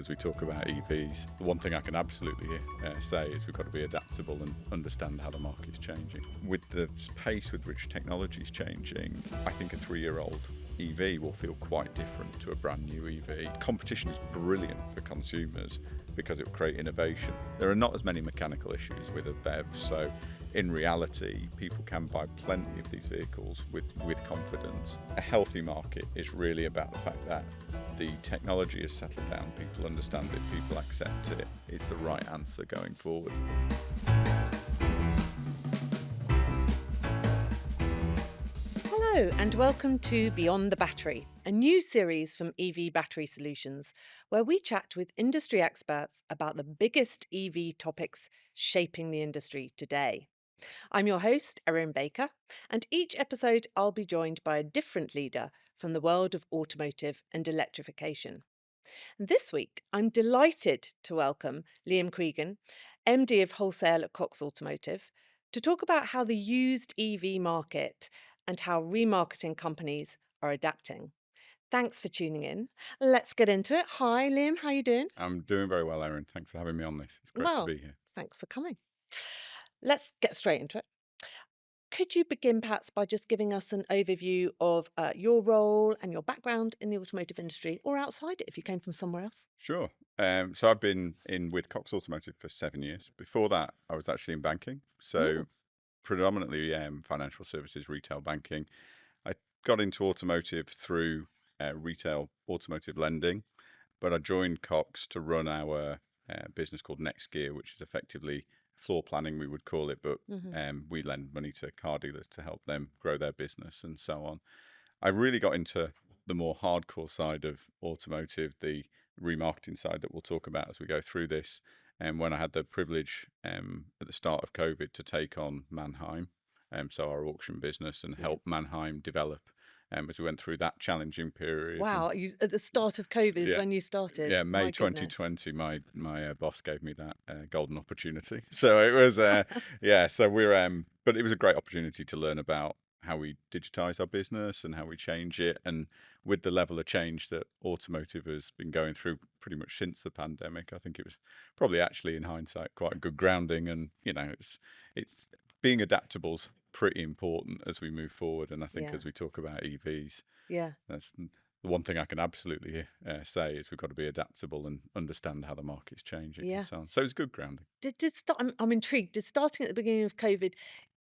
as we talk about EVs, the one thing I can absolutely say is we've got to be adaptable and understand how the market's changing. With the pace with which technology is changing, I think a 3-year-old EV will feel quite different to a brand new EV. Competition is brilliant for consumers because it will create innovation. There are not as many mechanical issues with a BEV, so in reality, people can buy plenty of these vehicles with confidence. A healthy market is really about the fact that the technology has settled down, people understand it, people accept it. It's the right answer going forward. Hello and welcome to Beyond the Battery, a new series from EV Battery Solutions, where we chat with industry experts about the biggest EV topics shaping the industry today. I'm your host, Erin Baker, and each episode I'll be joined by a different leader from the world of automotive and electrification. This week, I'm delighted to welcome Liam Quegan, MD of Wholesale at Cox Automotive, to talk about how the used EV market and how remarketing companies are adapting. Thanks for tuning in. Let's get into it. Hi, Liam. How you doing? I'm doing very well, Erin. Thanks for having me on this. It's great to Well, be here. thanks for coming. Let's get straight into it. Could you begin perhaps by just giving us an overview of your role and your background in the automotive industry or outside it if you came from somewhere else? Sure. So I've been in with Cox Automotive for 7 years. Before that, I was actually in banking. So Mm, predominantly financial services, retail banking. I got into automotive through retail automotive lending, but I joined Cox to run our business called Next Gear, which is effectively floor planning, we would call it, but mhm. we lend money to car dealers to help them grow their business and so on. I really got into the more hardcore side of automotive, the remarketing side that we'll talk about as we go through this. And when I had the privilege at the start of COVID to take on Mannheim, so our auction business, and Yeah. help Mannheim develop as we went through that challenging period. And Wow, at the start of COVID is yeah, when you started. yeah, May My goodness. 2020, my boss gave me that golden opportunity. So it was, yeah. So but it was a great opportunity to learn about how we digitize our business and how we change it. And with the level of change that automotive has been going through pretty much since the pandemic, I think it was probably actually in hindsight quite a good grounding. And it's being adaptable's pretty important as we move forward. And I think Yeah, as we talk about EVs, yeah, that's the one thing I can absolutely say is we've got to be adaptable and understand how the market's changing and yeah. so on. So it's good grounding. I'm intrigued. Did starting at the beginning of COVID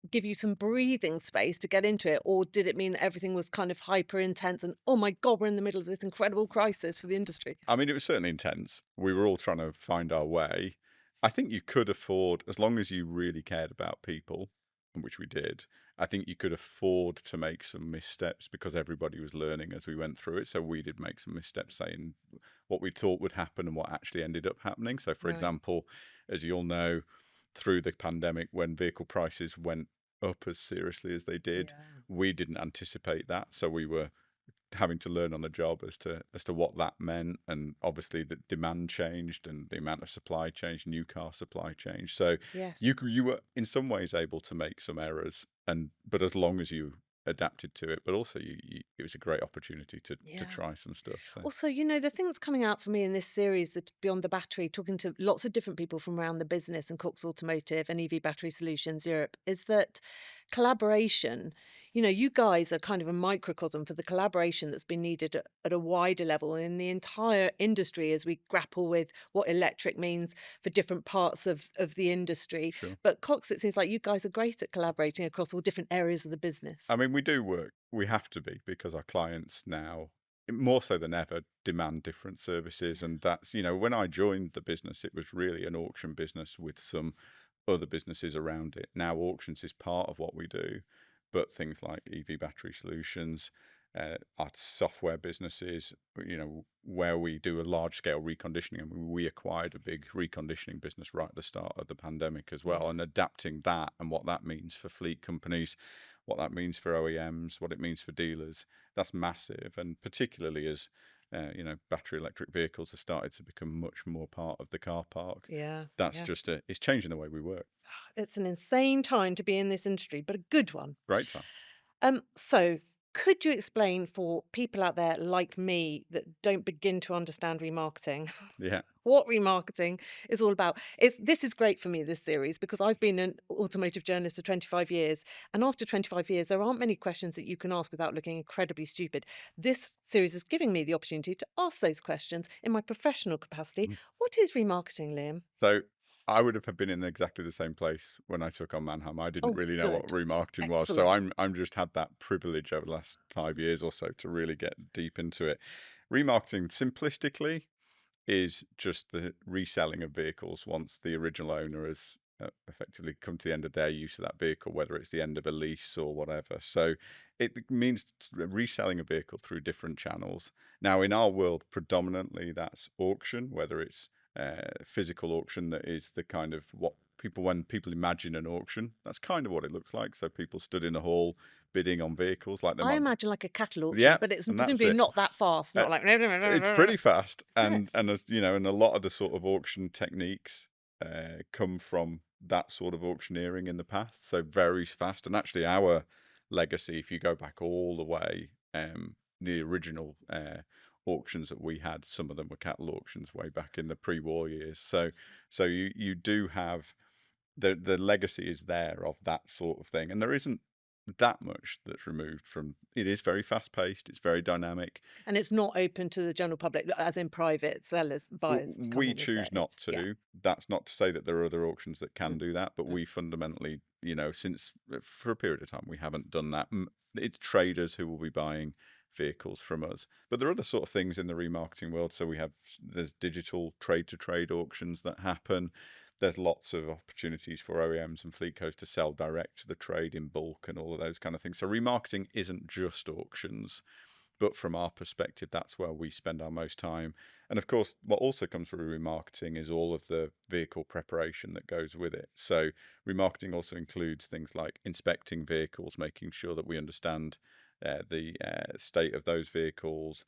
give you some breathing space to get into it, or did it mean that everything was kind of hyper intense and oh my God, we're in the middle of this incredible crisis for the industry? I mean, it was certainly intense. We were all trying to find our way. I think you could afford, as long as you really cared about people, and which we did, I think you could afford to make some missteps because everybody was learning as we went through it. So we did make some missteps saying what we thought would happen and what actually ended up happening. So, for Right. example, as you all know, through the pandemic, when vehicle prices went up as seriously as they did, Yeah. we didn't anticipate that. So we were having to learn on the job as to what that meant, and obviously the demand changed and the amount of supply changed, new car supply changed. So Yes. you were in some ways able to make some errors, but as long as you adapted to it, but also it was a great opportunity to Yeah. try some stuff. So Also, the thing that's coming out for me in this series that's Beyond the Battery, talking to lots of different people from around the business and Cox Automotive and EV Battery Solutions Europe, is that collaboration, you guys are kind of a microcosm for the collaboration that's been needed at a wider level in the entire industry as we grapple with what electric means for different parts of the industry. sure. But Cox, it seems like you guys are great at collaborating across all different areas of the business. I mean, we do work. We have to be because our clients now, more so than ever, demand different services. And that's, when I joined the business, it was really an auction business with some other businesses around it. Now, auctions is part of what we do, but things like EV battery solutions, our software businesses, where we do a large scale reconditioning. And we acquired a big reconditioning business right at the start of the pandemic as well, Yeah. and adapting that and what that means for fleet companies, what that means for OEMs, what it means for dealers. That's massive, and particularly as battery electric vehicles have started to become much more part of the car park. Yeah. That's Yeah. just it's changing the way we work. It's an insane time to be in this industry, but a good one. Great time. So Could you explain for people out there like me that don't begin to understand remarketing, Yeah. what remarketing is all about? This is great for me, this series, because I've been an automotive journalist for 25 years. And after 25 years, there aren't many questions that you can ask without looking incredibly stupid. This series is giving me the opportunity to ask those questions in my professional capacity. Mm. What is remarketing, Liam? So I would have been in exactly the same place when I took on Manham. I didn't Oh, really know what good. remarketing was. So Excellent. I'm just had that privilege over the last 5 years or so to really get deep into it. Remarketing, simplistically, is just the reselling of vehicles once the original owner has effectively come to the end of their use of that vehicle, whether it's the end of a lease or whatever. So it means reselling a vehicle through different channels. Now, in our world, predominantly that's auction, whether it's physical auction, that is the kind of what people, when people imagine an auction, that's kind of what it looks like. So people stood in a hall bidding on vehicles like they I might. imagine like a cattle auction, Yeah, but it's and that's presumably it. not that fast, Uh, not like. it's pretty fast, Is it? and as you know, and a lot of the sort of auction techniques come from that sort of auctioneering in the past. So very fast, and actually, our legacy, if you go back all the way, the original auctions that we had, some of them were cattle auctions way back in the pre-war years. So you do have the legacy is there of that sort of thing, and there isn't that much that's removed from. It is very fast paced. It's very dynamic. And it's not open to the general public, as in private sellers, buyers to come We in, is it? choose not It's yeah. to. That's not to say that there are other auctions that can Mm, do that, but mm, we fundamentally, since for a period of time, we haven't done that. It's traders who will be buying vehicles from us. But there are other sort of things in the remarketing world. So there's digital trade to trade auctions that happen. There's lots of opportunities for OEMs and fleet codes to sell direct to the trade in bulk and all of those kind of things. So remarketing isn't just auctions, but from our perspective, that's where we spend our most time. And of course, what also comes through remarketing is all of the vehicle preparation that goes with it. So remarketing also includes things like inspecting vehicles, making sure that we understand the state of those vehicles,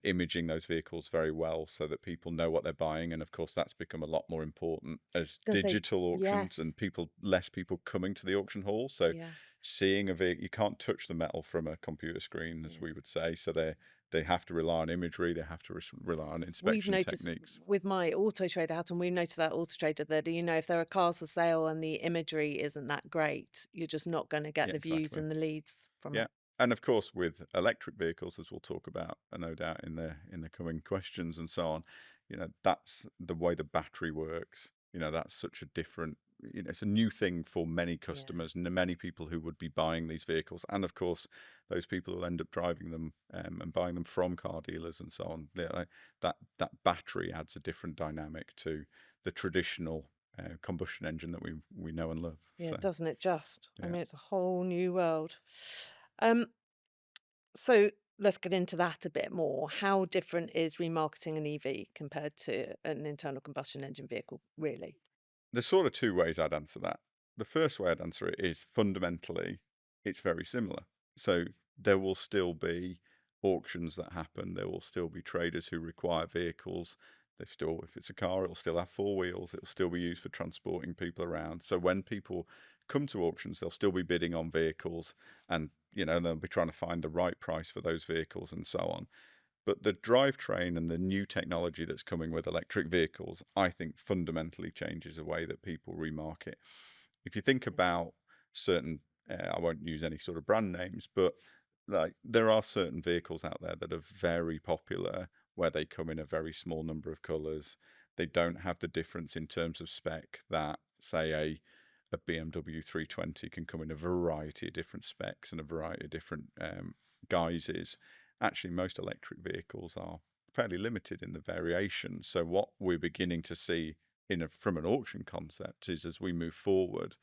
imaging those vehicles very well so that people know what they're buying. And of course, that's become a lot more important as I was gonna say digital auctions and yes. less people coming to the auction hall. So Yeah, seeing a vehicle, you can't touch the metal from a computer screen, as yeah. we would say. So they have to rely on imagery, they have to rely on We've inspection noticed techniques. with my Auto Trader hat, and we've noticed that Auto Trader that, if there are cars for sale and the imagery isn't that great, you're just not gonna get Yeah, the views exactly. and the leads from Yeah, it. and of course with electric vehicles, as we'll talk about, no doubt in the coming questions and so on, that's the way the battery works. That's such a different. It's a new thing for many Yeah. customers and many people who would be buying these vehicles, and of course those people who will end up driving them and buying them from car dealers and so on. That battery adds a different dynamic to the traditional combustion engine that we know and love. Yeah, So doesn't it just? I yeah. mean, it's a whole new world. Um, so let's get into that a bit more. How different is remarketing an EV compared to an internal combustion engine vehicle, really? There's sort of two ways I'd answer that. The first way I'd answer it is fundamentally, it's very similar. So there will still be auctions that happen. There will still be traders who require vehicles. If it's a car, it'll still have four wheels. It'll still be used for transporting people around. So when people come to auctions, they'll still be bidding on vehicles, and they'll be trying to find the right price for those vehicles and so on. But the drivetrain and the new technology that's coming with electric vehicles, I think fundamentally changes the way that people remarket. If you think Mm. about certain, I won't use any sort of brand names, but like there are certain vehicles out there that are very popular where they come in a very small number of colors. They don't have the difference in terms of spec that, say, a BMW 320 can come in a variety of different specs and a variety of different guises. Actually, most electric vehicles are fairly limited in the variation. So what we're beginning to see from an auction concept is as we move forward,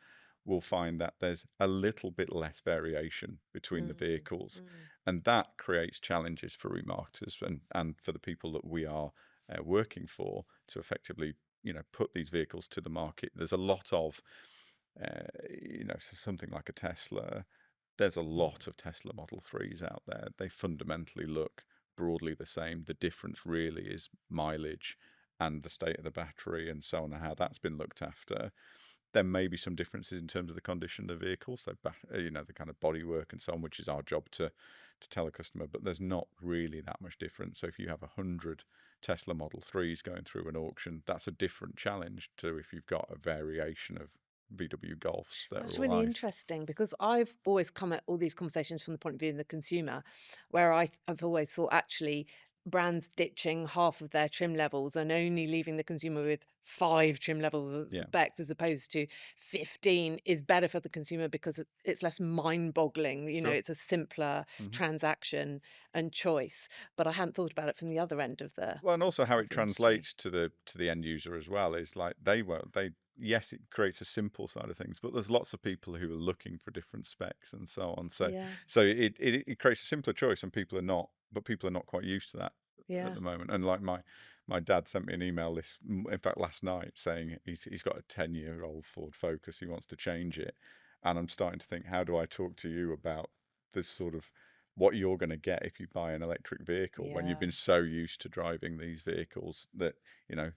we'll find that there's a little bit less variation between the Mm, vehicles, mm, and that creates challenges for remarketers and for the people that we are working for to effectively put these vehicles to the market. There's a lot of so something like a Tesla, there's a mm. lot of Tesla Model 3s out there. They fundamentally look broadly the same. The difference really is mileage and the state of the battery and so on, and how that's been looked after. There may be some differences in terms of the condition of the vehicle, so the kind of bodywork and so on, which is our job to tell a customer. But there's not really that much difference. So if you have 100 Tesla Model 3s going through an auction, that's a different challenge to if you've got a variation of VW Golfs that are That's all really ICE. interesting because I've always come at all these conversations from the point of view of the consumer, where I've always thought actually brands ditching half of their trim levels and only leaving the consumer with 5 trim levels of Yeah. specs as opposed to 15 is better for the consumer because it's less mind-boggling. Sure. It's a simpler hmm transaction and choice. But I hadn't thought about it from the other end of the Well, and also how of it the industry. translates to the end user as well is like they yes, it creates a simple side of things, but there's lots of people who are looking for different specs and so on. So Yeah, it creates a simpler choice, and people are not quite used to that at yeah, the moment. And like my dad sent me an email in fact last night, saying he's got a 10-year-old Ford Focus, he wants to change it, and I'm starting to think, how do I talk to you about this sort of what you're going to get if you buy an electric vehicle when you've yeah. been so used to driving these vehicles that you know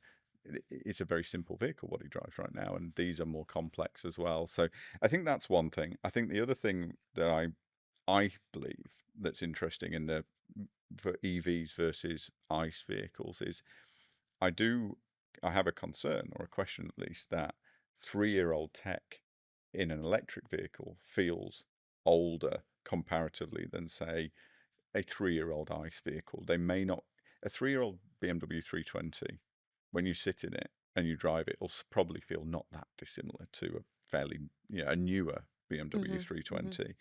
it's a very simple vehicle what he drives right now, and these are more complex as well. So I think that's one thing. I think the other thing that I believe that's interesting in the for EVs versus ICE vehicles is I do I have a concern, or a question at least, that 3-year-old tech in an electric vehicle feels older comparatively than, say, a 3-year-old ICE vehicle. They may not. A 3-year-old BMW 320, when you sit in it and you drive it, will probably feel not that dissimilar to a fairly, a newer BMW hmm hmm 320.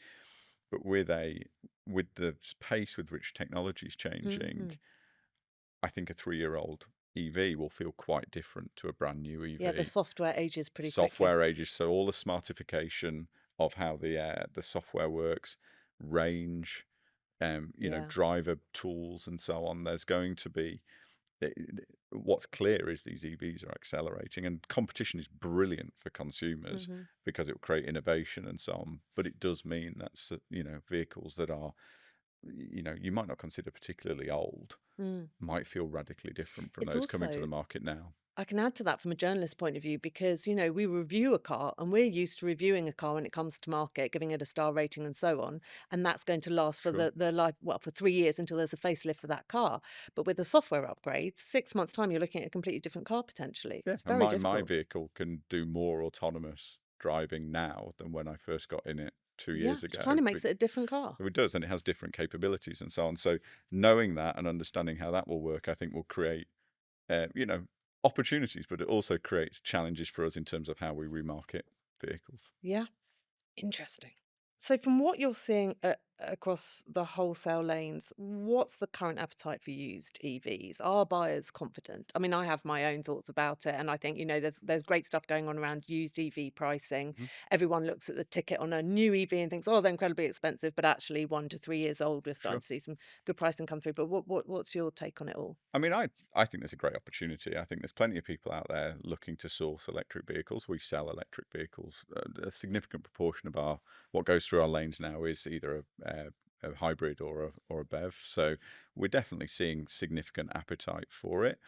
But with the pace with which technology is changing, hmm I think a 3-year-old EV will feel quite different to a brand new Yeah, the EV. software ages pretty quickly. Software ages, so all the smartification of how the software works, range, Yeah. driver tools and so on. There's going to be what's clear is these EVs are accelerating, and competition is brilliant for consumers hmm because it will create innovation and so on. But it does mean that vehicles that are you might not consider particularly old Mm. might feel radically different from It's those coming to also, the market now. I can add to that from a journalist point of view because, we review a car and we're used to reviewing a car when it comes to market, giving it a star rating and so on. And that's going to last for Sure. the life, well, for 3 years until there's a facelift for that car. But with the software upgrades, 6 months' time, you're looking at a completely different car potentially. Yeah, It's and very my difficult. vehicle can do more autonomous driving now than when I first got in it two Yeah, years which ago. kind of makes it a different car. It does, and it has different capabilities and so on. So knowing that and understanding how that will work, I think will create, opportunities, but it also creates challenges for us in terms of how we remarket vehicles. Yeah. Interesting. So, from what you're seeing across the wholesale lanes, what's the current appetite for used EVs? Are buyers confident? I mean, I have my own thoughts about it, and I think there's great stuff going on around used EV pricing. Mhm. Everyone looks at the ticket on a new EV and thinks, "Oh, they're incredibly expensive," but actually, 1 to 3 years old, we're starting Sure. to see some good pricing come through. But what's your take on it all? I mean, I think there's a great opportunity. I think there's plenty of people out there looking to source electric vehicles. We sell electric vehicles. A significant proportion of our what goes through our lanes now is either a hybrid or a BEV. So we're definitely seeing significant appetite for it.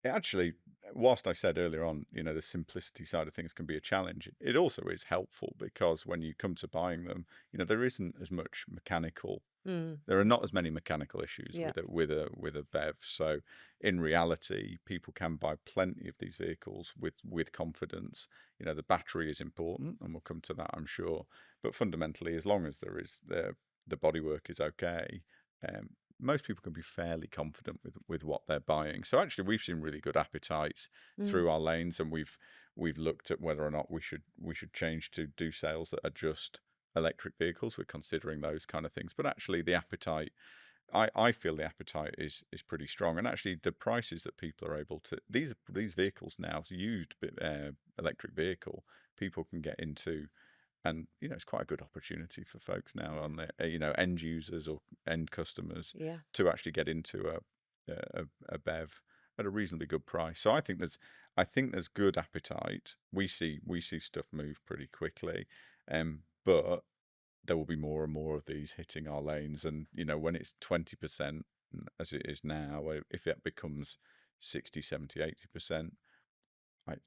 It actually, whilst I said earlier on, the simplicity side of things can be a challenge, it also is helpful because when you come to buying them, there isn't as much mechanical Mm, there are not as many mechanical issues yeah. with a BEV. So in reality, people can buy plenty of these vehicles with confidence. The battery is important, and we'll come to that, I'm sure. But fundamentally, as long as the bodywork is okay, um, most people can be fairly confident with what they're buying. So actually, we've seen really good appetites Mm, through our lanes, and we've looked at whether or not we should change to do sales that are just electric vehicles. We're considering those kind of things, but actually the appetite, I feel the appetite is pretty strong, and actually the prices that people are able to these vehicles now, used electric vehicle, people can get into, and it's quite a good opportunity for folks now yeah. on the end users or end customers Yeah. to actually get into a BEV at a reasonably good price. So I think there's good appetite. We see stuff move pretty quickly, but there will be more and more of these hitting our lanes. And, when it's 20%, as it is now, if that becomes 60, 70, 80%,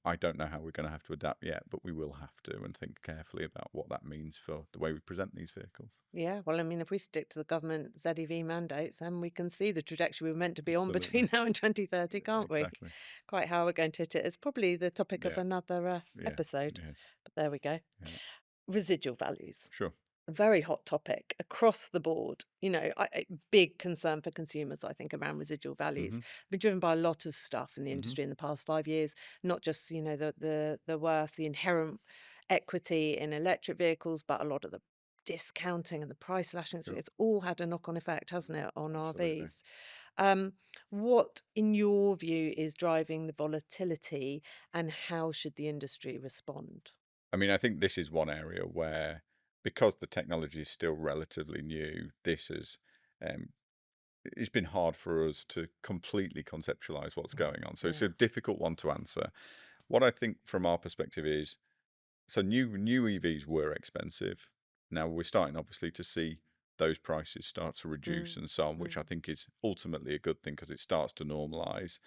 I don't know how we're going to have to adapt yet, but we will have to and think carefully about what that means for the way we present these vehicles. Yeah, well, I mean, if we stick to the government ZEV mandates, then we can see the trajectory we're meant to be on Absolutely. between now and 2030, can't we? Exactly. Quite how we're going to hit it is probably the topic of Yeah. another Yeah. episode. Yeah. But there we go. Yeah. Residual values. Sure. A very hot topic across the board. Big concern for consumers, I think, around residual values. Hmm. Been driven by a lot of stuff in the Hmm. industry in the past 5 years, not just, the worth, the inherent equity in electric vehicles, but a lot of the discounting and the price lashings. Sure. It's all had a knock-on effect, hasn't it, on Absolutely. RVs? Um, what, in your view, is driving the volatility, and how should the industry respond? I mean, I think this is one area where, because the technology is still relatively new, this is um, it's been hard for us to completely conceptualize what's going on. So it's Yeah. a difficult one to answer. What I think from our perspective is, so new EVs were expensive. Now we're starting obviously to see those prices start to reduce Mm, and so on, which I mm, think is ultimately a good thing because it starts to normalize.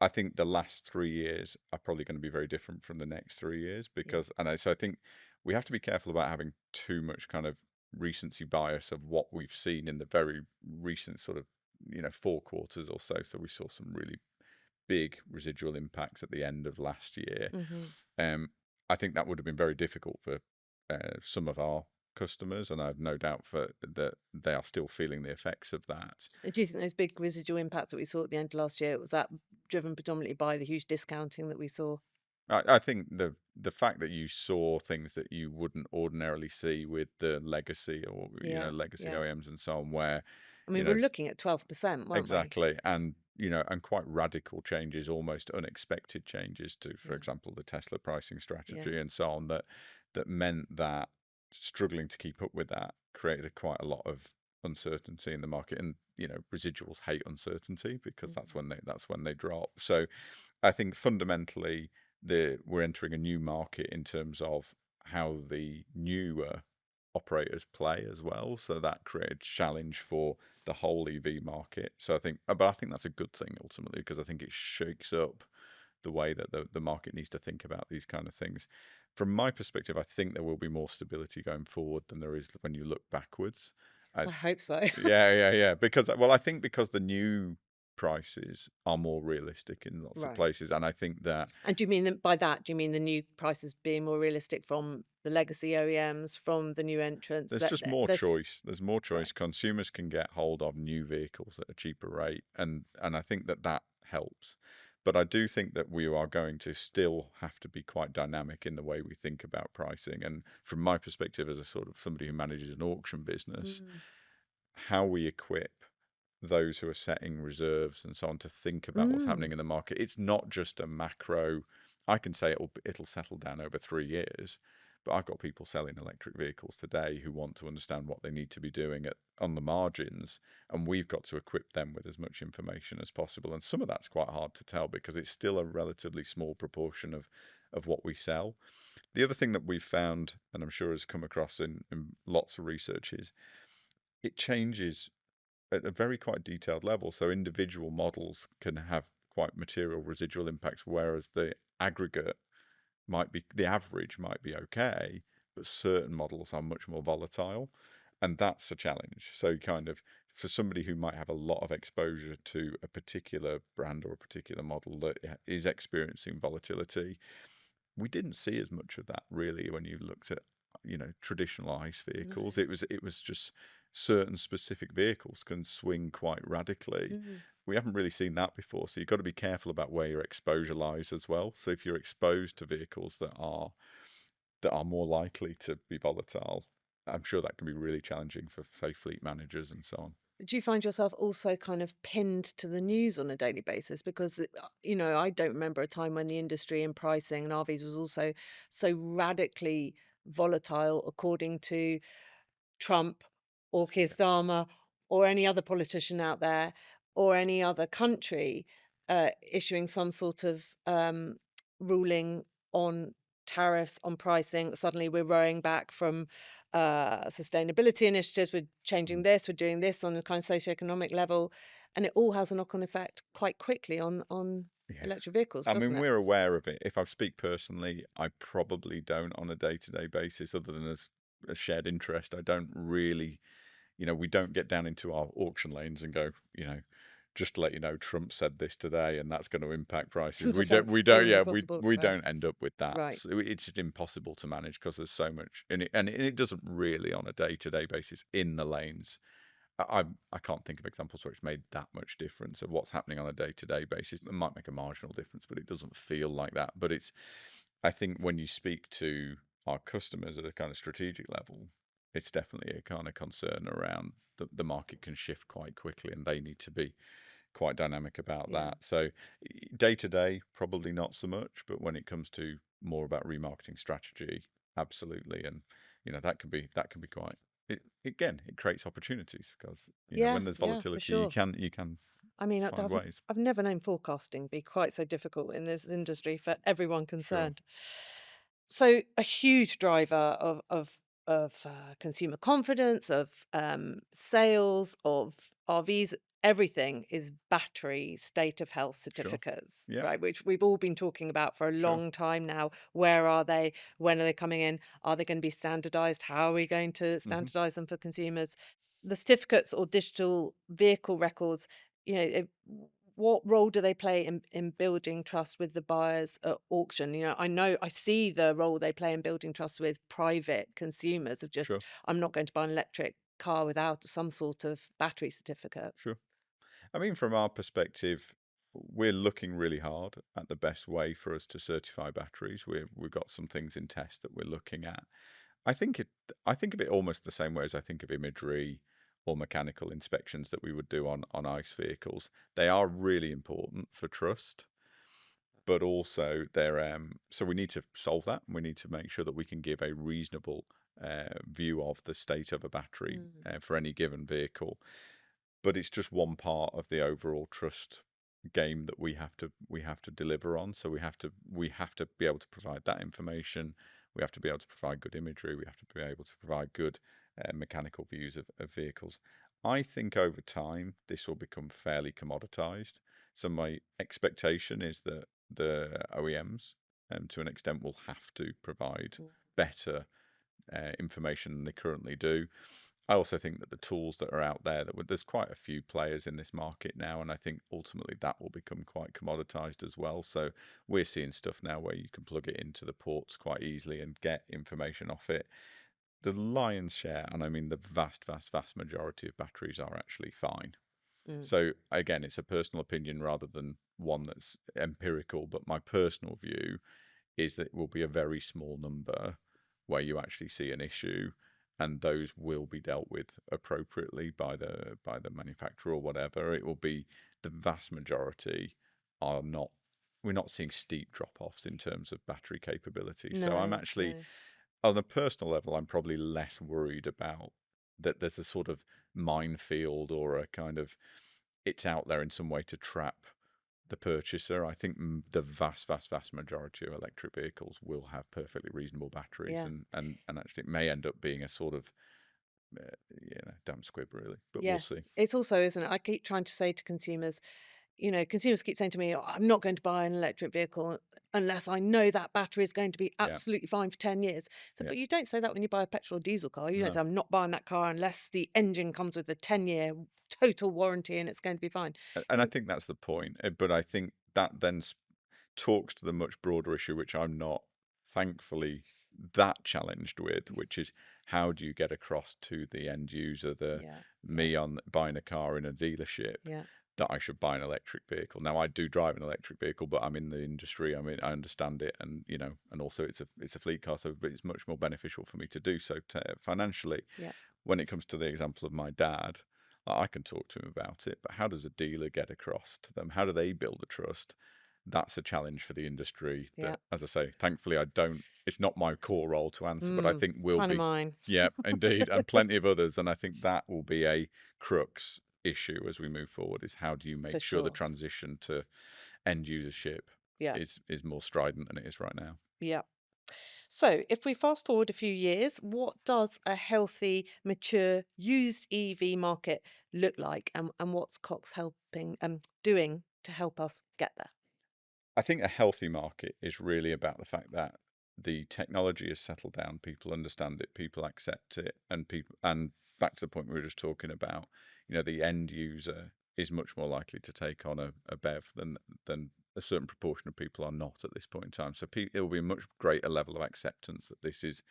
I think the last 3 years are probably going to be very different from the next 3 years yeah. so I think we have to be careful about having too much kind of recency bias of what we've seen in the very recent sort of 4 quarters or so. So we saw some really big residual impacts at the end of last year. Hmm. Um, I think that would have been very difficult for some of our customers, and I have no doubt that they are still feeling the effects of that. Do you think those big residual impacts that we saw at the end of last year, was that driven predominantly by the huge discounting that we saw? I think the fact that you saw things that you wouldn't ordinarily see with the legacy or Yeah, legacy yeah. OEMs and so on, where I you mean, know we're looking at 12%, weren't we? exactly, and and quite radical changes, almost unexpected changes to, for Yeah, example, the Tesla pricing yeah. strategy and so on, that meant that struggling to keep up with that created quite a lot of uncertainty in the market. And residuals hate uncertainty because Mhm. that's when they drop. So I think fundamentally we're entering a new market in terms of how the newer operators play as well. So that created challenge for the whole EV market. So but I think that's a good thing ultimately because I think it shakes up the way that the market needs to think about these kind of things. From my perspective, I think there will be more stability going forward than there is when you look backwards. I, I hope so. yeah. Because I think because the new prices are more realistic in lots of Right. places, and I think that And do you mean by that, do you mean the new prices being more realistic from the legacy OEMs, from the new entrants? there's just more There's choice. There's more right. choice. Consumers can get hold of new vehicles at a cheaper rate, and I think that helps. But I do think that we are going to still have to be quite dynamic in the way we think about pricing. And from my perspective, as a sort of somebody who manages an auction business, Mm. how we equip those who are setting reserves and so on to think about what's Mm. happening in the market. It's not just a macro. I can say it'll settle down over 3 years, but I've got people selling electric vehicles today who want to understand what they need to be doing on the margins, and we've got to equip them with as much information as possible. And some of that's quite hard to tell because it's still a relatively small proportion of what we sell. The other thing that we've found, and I'm sure has come across in lots of research, is it changes at a very quite detailed level. So individual models can have quite material residual impacts, whereas the average might be okay, but certain models are much more volatile, and that's a challenge. So kind of for somebody who might have a lot of exposure to a particular brand or a particular model that is experiencing volatility, we didn't see as much of that really when you looked at traditional ICE No. vehicles. It was just certain specific vehicles can swing quite radically. Mm. We haven't really seen that before, so you've got to be careful about where your exposure lies as well. So if you're exposed to vehicles that are more likely to be volatile, I'm sure that can be really challenging for, say, fleet managers and so on. Do you find yourself also kind of pinned to the news on a daily basis? Because, I don't remember a time when the industry and pricing and RVs was also so radically volatile according to Trump or Keir Yeah. Starmer or any other politician out there or any other country issuing some sort of ruling on tariffs, on pricing. Suddenly we're rowing back from sustainability initiatives. We're changing Mm. this, we're doing this on a kind of socioeconomic level. And it all has a knock on effect quite quickly on Yeah. electric vehicles, I doesn't mean, it? we're aware of it. If I speak personally, I probably don't on a day-to-day basis, other than as a shared interest. I don't really, we don't get down into our auction lanes and go, just to let you know, Trump said this today, and that's going to impact prices. We don't, 10% we don't, seemingly yeah, we possible. we don't end up with that. Right. So it's impossible to manage because there's so much, and it doesn't really on a day-to-day basis in the lanes. I can't think of examples where it's made that much difference of what's happening on a day-to-day basis. It might make a marginal difference, but it doesn't feel like that. But I think when you speak to our customers at a kind of strategic level, it's definitely a kind of concern around the market can shift quite quickly, and they need to be quite dynamic about Yeah. that. So day to day, probably not so much, but when it comes to more about remarketing strategy, absolutely. And that can be quite. It creates opportunities because Yeah, when there's yeah, for volatility, you sure. can I mean, find ways. I've never known forecasting be quite so difficult in this industry for everyone Sure, concerned. So, a huge driver of consumer confidence, of sales, of RVs, everything is battery state of health sure, certificates, yeah, right? Which we've all been talking about for a sure, long time now. Where are they? When are they coming in? Are they going to be standardized? How are we going to hmm standardize them for consumers? The certificates or digital vehicle records, what role do they play in building trust with the buyers at auction? I know I see the role they play in building trust with private consumers of just, sure, I'm not going to buy an electric car without some sort of battery certificate. sure. I mean, from our perspective, we're looking really hard at the best way for us to certify batteries. We've got some things in test that we're looking at. I think it. I think of it almost the same way as I think of imagery or mechanical inspections that we would do on ICE vehicles. They are really important for trust, but also they're so we need to solve that. We need to make sure that we can give a reasonable view of the state of a battery Mm. for any given vehicle, but it's just one part of the overall trust game that we have to deliver on. So we have to be able to provide that information. We have to be able to provide good imagery. We have to be able to provide good mechanical views of vehicles. I think over time this will become fairly commoditized. So my expectation is that the OEMs, to an extent, will have to provide Mm. better information than they currently do. I also think that the tools that are out there there's quite a few players in this market now, and I think ultimately that will become quite commoditized as well. So we're seeing stuff now where you can plug it into the ports quite easily and get information off it. The lion's share, and I mean the vast, vast, vast majority of batteries are actually fine. Mm. So again, it's a personal opinion rather than one that's empirical, but my personal view is that it will be a very small number where you actually see an issue, and those will be dealt with appropriately by the manufacturer or whatever. It will be the vast majority are not. We're not seeing steep drop-offs in terms of battery capability. So I'm No, actually, no. on a personal level, I'm probably less worried about that there's a sort of minefield or a kind of it's out there in some way to trap the purchaser. I think the vast, vast, vast majority of electric vehicles will have perfectly reasonable batteries, Yeah. and actually it may end up being a sort of damn squib really, but we'll Yes. see. It's also, isn't it? I keep trying to say to consumers, consumers keep saying to me, "Oh, I'm not going to buy an electric vehicle unless I know that battery is going to be Yeah, absolutely fine for 10 years." So, yeah, but you don't say that when you buy a petrol or diesel car. You don't say, no, "I'm not buying that car unless the engine comes with a 10-year total warranty and it's going to be fine." and I You, think that's the point. But I think that then talks to the much broader issue, which I'm not, thankfully, that challenged with, which is how do you get across to the end user, the yeah, yeah, me on buying a car in a dealership, yeah, that I should buy an electric vehicle. Now I do drive an electric vehicle, but I'm in the industry. I mean, I understand it, and and also it's a fleet car, so it's much more beneficial for me to do so financially. yeah, When it comes to the example of my dad, I can talk to him about it, but how does a dealer get across to them? How do they build the trust? That's a challenge for the industry yeah. that, as I say, thankfully I don't, it's not my core role to answer, but I think It's will kind of be, mine yeah, indeed, and plenty of others. And I think that will be a crux issue as we move forward is how do you for make sure the sure. transition to end usership Yeah, is more strident than it is right now. yeah. So, if we fast forward a few years, what does a healthy, mature, used EV market look like, and what's Cox helping doing to help us get there? I think a healthy market is really about the fact that the technology has settled down, people understand it, people accept it, and back to the point we were just talking about, the end user is much more likely to take on a BEV than a certain proportion of people are not at this point in time. So it will be a much greater level of acceptance that this is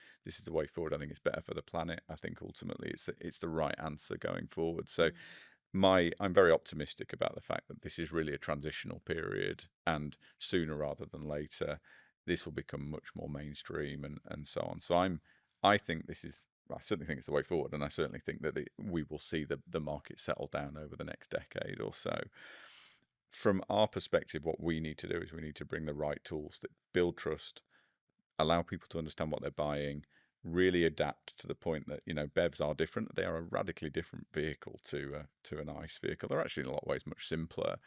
the way forward. I think it's better for the planet. I think ultimately it's the right answer going forward. So I'm very optimistic about the fact that this is really a transitional period, and sooner rather than later, this will become much more mainstream and so on. So I think I certainly think it's the way forward, and I certainly think that we will see the market settle down over the next decade or so. From our perspective, what we need to do is we need to bring the right tools that build trust, allow people to understand what they're buying, really adapt to the point that BEVs are different. They are a radically different vehicle to an ICE vehicle. They're actually in a lot of ways much simpler,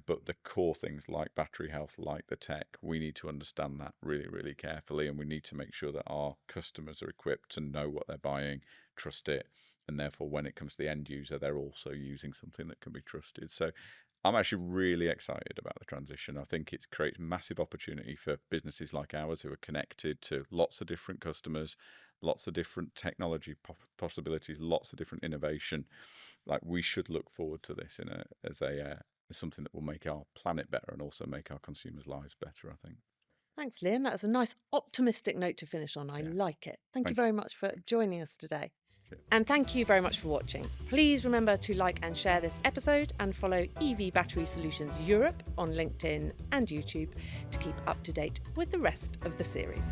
but the core things like battery health, like the tech, we need to understand that really, really carefully, and we need to make sure that our customers are equipped to know what they're buying, trust it, and therefore when it comes to the end user, they're also using something that can be trusted. So I'm actually really excited about the transition. I think it creates massive opportunity for businesses like ours who are connected to lots of different customers, lots of different technology possibilities, lots of different innovation. Like, we should look forward to this as something that will make our planet better and also make our consumers' lives better, I think. Thanks, Liam. That was a nice optimistic note to finish on. I Yeah. like it. Thank you Thank you. very much for joining us today. Cheers. And thank you very much for watching. Please remember to like and share this episode and follow EV Battery Solutions Europe on LinkedIn and YouTube to keep up to date with the rest of the series.